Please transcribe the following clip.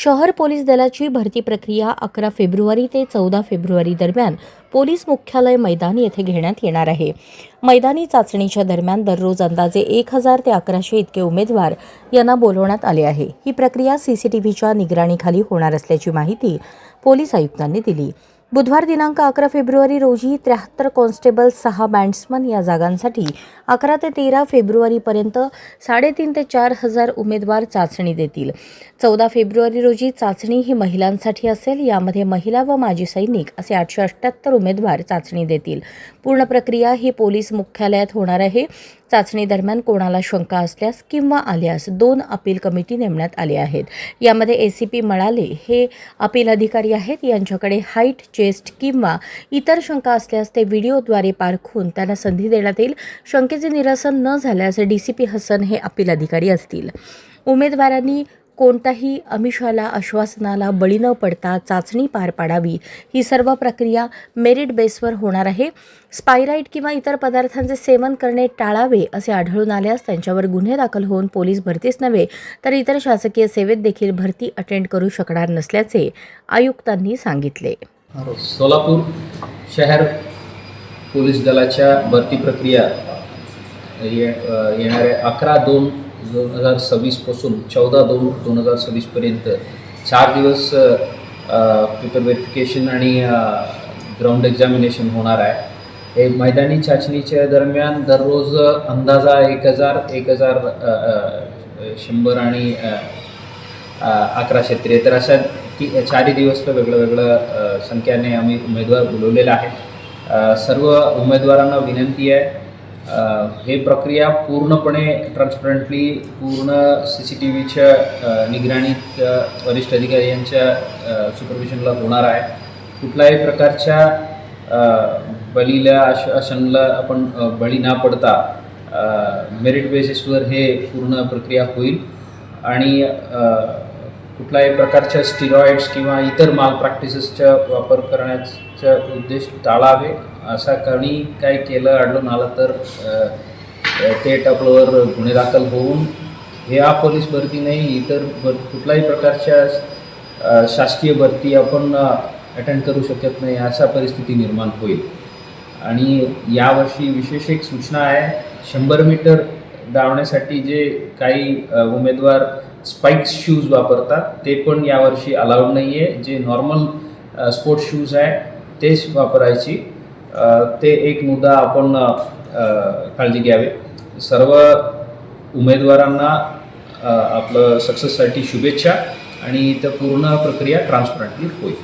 शहर पोलीस दलाची भरती प्रक्रिया 11 फेब्रुवारी ते 14 फेब्रुवारी दरम्यान पोलीस मुख्यालय मैदान येथे घेण्यात येणार आहे। मैदानी चाचणीच्या दरम्यान दररोज अंदाजे 1000 ते 1100 इतके उमेदवार यांना बोलवण्यात आले आहे। ही प्रक्रिया सीसीटीव्हीच्या निगराणीखाली होणार असल्याची माहिती पोलीस आयुक्तांनी दिली। बुधवार दिनांक 11 फेब्रुवारी रोजी 73 कॉन्स्टेबल 6 बॅट्समन या जागांसाठी 11 ते 13 फेब्रुवारीपर्यंत 3.5 ते 4,000 उमेदवार चाचणी देतील। 14 फेब्रुवारी रोजी चाचणी ही महिलांसाठी असेल। यामध्ये महिला व माजी सैनिक असे 878 उमेदवार चाचणी देतील। पूर्ण प्रक्रिया ही पोलीस मुख्यालयात होणार आहे। चाचणी दरम्यान कोणाला शंका असल्यास किंवा आल्यास 2 अपील कमिटी नेमण्यात आले आहेत। यामध्ये एसीपी मळाले हे अपील अधिकारी आहेत। यांच्याकडे हाईट, चेस्ट किंवा इतर शंका असल्यास ते व्हिडिओद्वारे पारखून त्यांना संधी देण्यात येईल। शंकेचे निरसन न झाल्यास डीसीपी हसन हे अपील अधिकारी असतील। उमेदवारांनी कोणत्याही आमिषाला, आश्वासनाला बळी न पडता चाचणी पार पाडावी। ही सर्व प्रक्रिया मेरिट बेसवर होणार आहे। स्पायराइट किंवा इतर पदार्थांचे सेवन करणे टाळावे असे आढळून आल्यास त्यांच्यावर गुन्हे दाखल होऊन पोलीस भरतीच नव्हे तर इतर शासकीय सेवेत देखील भरती अटेंड करू शकणार नसल्याचे आयुक्तांनी सांगितले। सोलापूर शहर पोलीस दलाच्या भरती प्रक्रिया येणाऱ्या 11/2/2026 पासून 14/2/2026 पर्यंत 4 दिवस पेपर व्हेरिफिकेशन आणि ग्राउंड एक्झामिनेशन होणार आहे। हे मैदानी चाचणीच्या दरम्यान दररोज अंदाजा 1000, 100 आणि 1173 अशा 4 दिवस वेगळं संख्येने आम्ही उमेदवार बोलवलेले आहेत। सर्व उमेदवारांना विनंती आहे हे प्रक्रिया पूर्णपणे ट्रान्सपरंटली पूर्ण सीसीटीव्हीच्या निगराणीत वरिष्ठ अधिकारी यांच्या सुपरविजनला होणार आहे। कुठल्याही प्रकारच्या बळीला आश्वासनाला आपण बळी न पडता मेरिट बेसिसवर हे पूर्ण प्रक्रिया होईल आणि कुठल्याही प्रकारच्या स्टिरॉइड्स किंवा इतर माल प्रॅक्टिसेसचा वापर करण्याचा उद्देश टाळावे। असा कोणी काही केलं आढळून आलं तर ते आपल्यावर गुन्हे दाखल होऊन ह्या पोलीस भरती नाही इतर कुठल्याही प्रकारच्या शासकीय भरती आपण अटेंड करू शकत नाही अशा परिस्थिती निर्माण होईल। आणि यावर्षी विशेष एक सूचना आहे, 100 मीटर धावण्यासाठी जे काही उमेदवार स्पाइक्स शूज वापरतात ते पण यावर्षी अलाउड नाही आहे। जे नॉर्मल स्पोर्ट्स शूज आहे तेच वापरायची, ते एक मुद्दा आपण काळजी घ्यावी। सर्व उमेदवारांना आपलं सक्सेससाठी शुभेच्छा आणि पूर्ण प्रक्रिया ट्रान्सपरंटली होईल।